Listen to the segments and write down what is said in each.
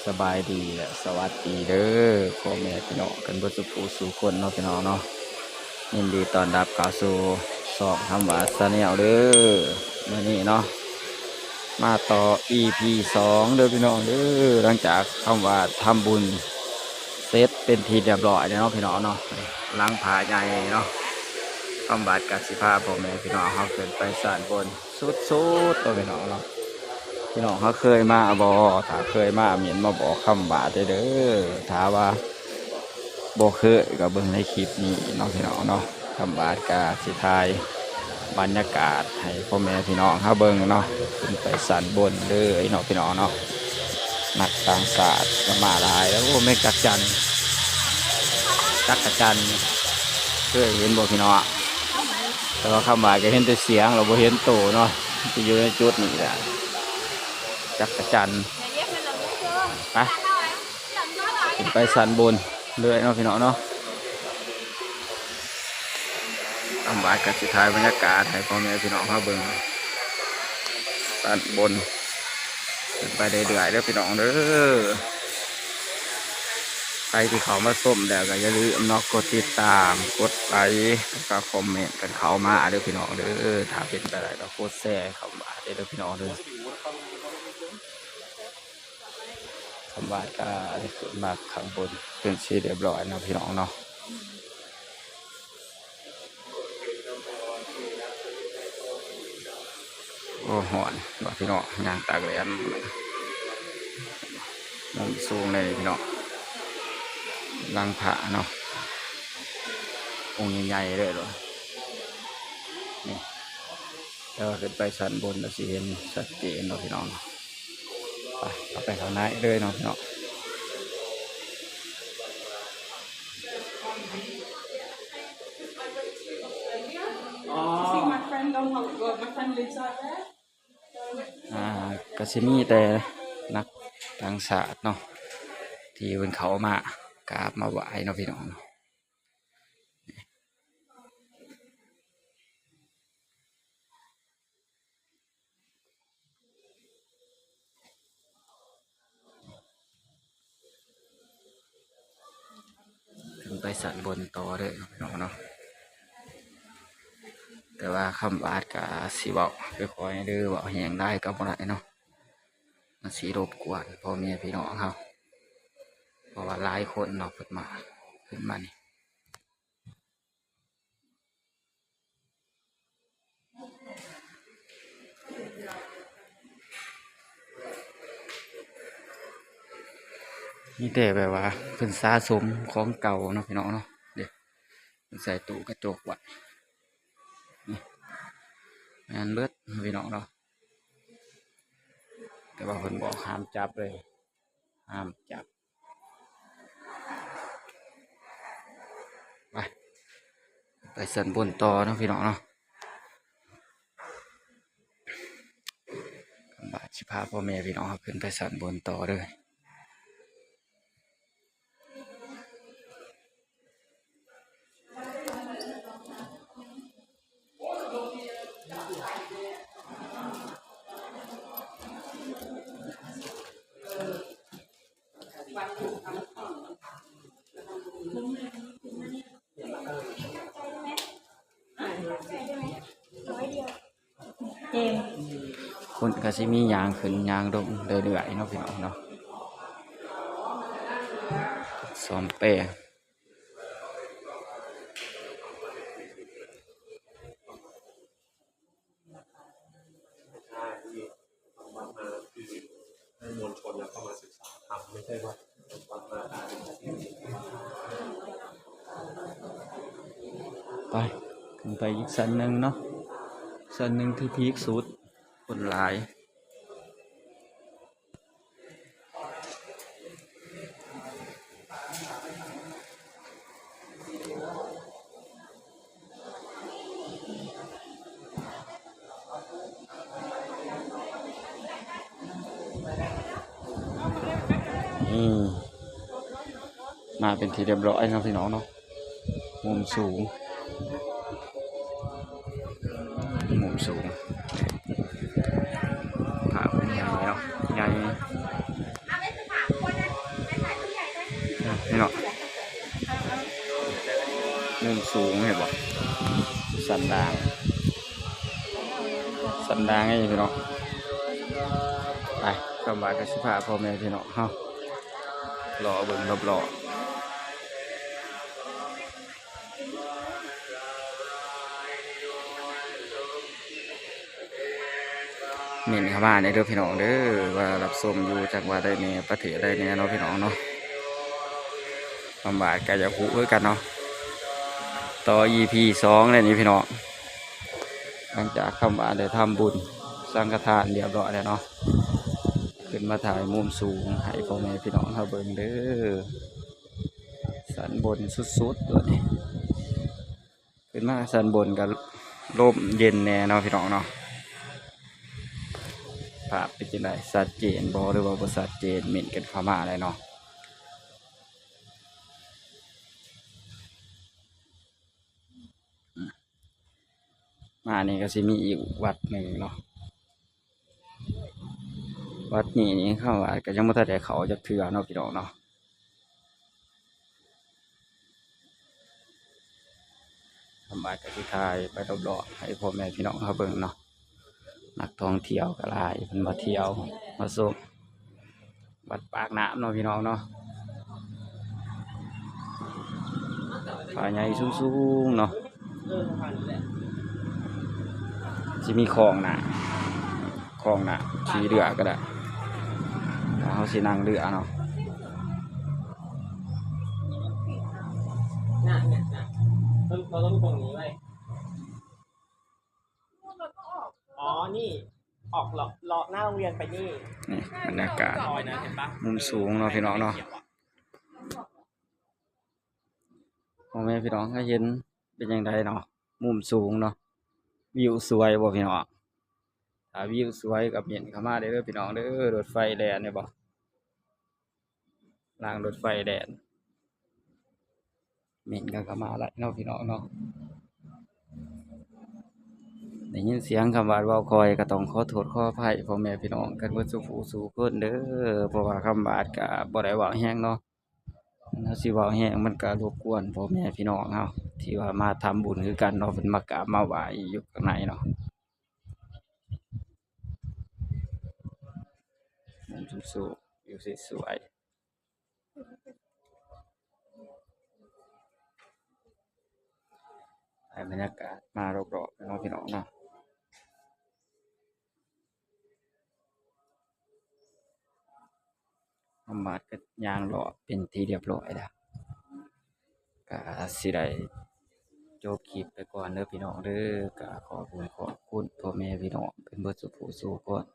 สบายดีและสวัสดีเด้อพ่อแม่พี่น้องกันเบิดสุขสู่คนเนาะพี่น้องเนาะยินดีต้อนรับเข้าสู่สองคำหวานซาแนลเด้อมื่อนี้เนาะมาต่อ EP 2เด้อพี่น้องเด้อหลังจากคำว่าทำบุญเสร็จเป็นทีเรียบร้อยเนาะพี่น้องเนาะหลังผาใหญ่เนาะคำบาดกับสิพาพ่อแม่พี่น้องเขาขึ้นไปสานบนสุดๆตัวพี่น้องเนาะ พี่น้องเขาเคยมาบอถ้าเคยมาเมียนมาบอกคำบาดเด้อถ้าว่าบอกเคยกับเบิ่งในคลิปนี้น้องพี่น้องเนาะคำบาดกาสิทายบรรยากาศให้พ่อแม่พี่น้องเขาเบิ่งเนาะขึ้นไปสันบนเลยน้องพี่น้องเนาะนักต่างศาสตร์ก็มาหลายแล้วโอ้ไม่จักจันเคยเห็นบอกพี่น้องแต่ว่าคำบาดก็เห็นแต่เสียงเราบ่เห็นโตเนาะที่อยู่ในจุดนี้แหละจักรจันทร์ไปสันบนเลยเนาะพี่น้องเนาะทำบาดกับสุดท้ายบรรยากาศให้พ่อแม่พี่น้องเขาเบิ่งสันบนขึ้นไปเรื่อยๆเด้อพี่น้องเด้อใครที่เขามาส้มแล้วก็อย่าลืมเนาะกดติดตามกดไลค์แล้วก็คอมเมนต์กันเข้ามาเด้อพี่น้องเด้อถ้าเป็นไปได้ก็กดแชร์เข้ามาเด้อพี่น้องเด้อคำว่าก็ได้ขึ้นมาข้างบนเป็นชีเรียบร้อยนะพี่น้องเนาะโอ้หอนบอกพี่น้องย่างตากแดดมันสูงเลยพี่น้องลังผาเนาะองค์ใหญ่ๆเลยหรอนี่แล้วขึ้นไปชั้นบนเราสิเห็นชัดเจนเนาะพี่น้องไปเอาไปข้างในเลยเนาะพี่น้องก็สิมีแต่นักทางศาสตร์เนาะที่เป็นเขามากราบมาไหว้เนาะพี่น้องขึ้นไปสันบนต่อเลยพี่น้องเนาะแต่ว่าคำบาดกับสีบอกค่อยๆเด้อว่าแหงได้ก็บ่ได้เนาะมันสีรบกวนพ่อแม่พี่น้องเขาเพราะว่าหลายคนเนาะเพิ่นมาขึ้นมานี่นี่แต่แบบว่าเพิ่นสะสมของเก่าเนาะพี่น้องเนาะเด็กใส่ตู้กระจกไว้นี่งานเบิดพี่น้องเนาะแต่ว่าเพิ่นบอกห้ามจับเลยห้ามจับไปสันบนต่อเนาะพี่น้องเนาะบาดสิพาพ่อแม่พี่น้องขึ้นไปสันบนต่อเลยคนก็สิมียางขึ้นยางลงเรื่อยๆเนาะพี่น้องเนาะซ้อมแป้งให้มวลชนเข้ามาศึกษาธรรมไม่ใช่ว่าวัดมาไปขึ้นไปอีกสันหนึ่งเนาะสันหนึ่งที่พีคสุดคนหลายมาเป็นทีเรียบร้อยนะพี่น้องเนาะมุมสูงผ่าเป็นใหญ่เนาะใหญ่ มุมสูงเห็นบ่สันดางไงพี่น้องไปเข้ามากับสิพาพ่อแม่พี่น้องเฮารอเบิ่งรอบๆเม่นเข้ามาในเด้อพี่น้องเด้อว่ารับชมอยู่จากว่าได้แน่ประเทศได้แน่เนาะพี่น้องเนาะลำบากก็จะคู่คือกันเนาะต่อ EP 2เลยนี่พี่น้องหลังจากคำว่าได้ทำบุญสังฆทานเรียบร้อยแล้วเนาะขึ้นมาถ่ายมุมสูงให้พ่อแม่พี่น้องเขาเบิ่งเด้อสันบนสุดๆด้วยขึ้นมาสันบนกับลมเย็นแน่เนาะพี่น้องเนาะภาพเป็นจังไดชัดเจนบ่หรือว่าบ่ชัดเจนเหม็นกันเข้ามาเลยเนาะมานี่ก็สิมีอีกวัดหนึ่งเนาะวัดนี้นี่เข้าว่าก็ยังบ่ทันได้เข้าจักเทื่อเนาะพี่น้องเนาะทำบายกสิทายไปรอบๆให้พ่อแม่พี่น้องเขาเบิ่งเนาะนักท่องเที่ยวก็หลายเพิ่นมาเที่ยวมาชมวัดปากน้ำเนาะพี่น้องเนาะผาใหญ่สูงๆเนาะสิมีคลองน่ะขี่เรือก็ได้แล้วเฮาสินั่งเรือเนาะเราต้องตรงนี้ไว้อ๋อ นี่ ออกเลาะหน้าโรงเรียนไปนี่ นี่บรรยากาศ ซอยนะเห็นปะ มุมสูงเนาะพี่น้องเนาะพ่อแม่พี่น้องก็เห็นเป็นยังไงเนาะมุมสูงเนาะวิวสวยบ่พี่น้องถ้าวิวสวยกับเห็นเข้ามาได้เด้อพี่น้องเด้อรถไฟแล่นเนี่ยบ่รางรถไฟแล่นเห็นก็เข้ามาหลายเนาะพี่น้องเนาะได้ยินเสียงคำว่าเว้าคอยก็ต้องขอโทษขออภัยพ่อแม่พี่น้องกันเบิดสุขสู่คนเด้อเพราะว่าคำว่าก็บ่ได้เว้าแรงเนาะถ้าสิเว้าแรงมันก็รบกวนพ่อแม่พี่น้องเฮาที่ว่ามาทำบุญคือกันเนาะเพิ่นมากราบมาไหว้อยู่ข้างในเนาะมุมสูงๆวิวสวยๆให้บรรยากาศมารอบๆเนาะพี่น้องเนาะทำบัตรก็ย่างรอบเป็นที่เรียบร้อยแล้วก็สิได้จบคลิปไปก่อนเด้อพี่น้องเด้อก็ขอบคุณพ่อแม่พี่น้องเป็นเบิดสุขสู่คน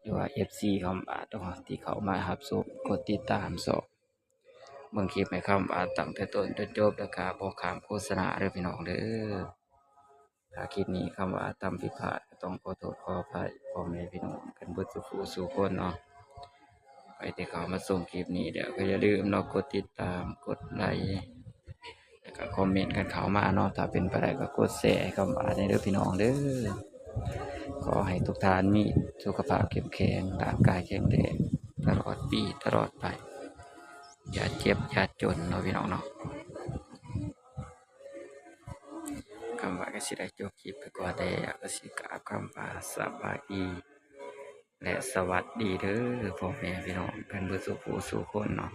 หรือว่า FC คำบาทเนาะที่เขามารับชมกดติดตามเบิ่งคลิปให้คำบาทตั้งแต่ต้นจนจบแล้วก็บ่ข้ามโฆษณาเด้อพี่น้องเด้อถ้าคลิปนี้คำว่าทำผิดพลาดก็ต้องขอโทษขออภัยพ่อแม่พี่น้องกันเบิดสุขสู่คนเนาะไปที่เขามาส่งคลิปนี้เดี๋ยวก็อย่าลืมเนาะกดติดตามกดไลค์แล้วก็คอมเมนต์กันเข้ามาเนาะถ้าเป็นไปได้ก็กดแชร์ให้คำบาทให้เด้อพี่น้องเด้อขอให้ทุกท่านมีสุขภาพเข้มแข็งร่างกายแข็งแรงตลอดปีตลอดไปอย่าเจ็บอย่าจนเนาะพี่น้องเนาะคำว่าก็สิได้จบคลิปไปก่อนแล้วก็สิกราบคำว่าสบายดีและสวัสดีเด้อพ่อแม่พี่น้องกันเบิดสุขสู่คนเนาะ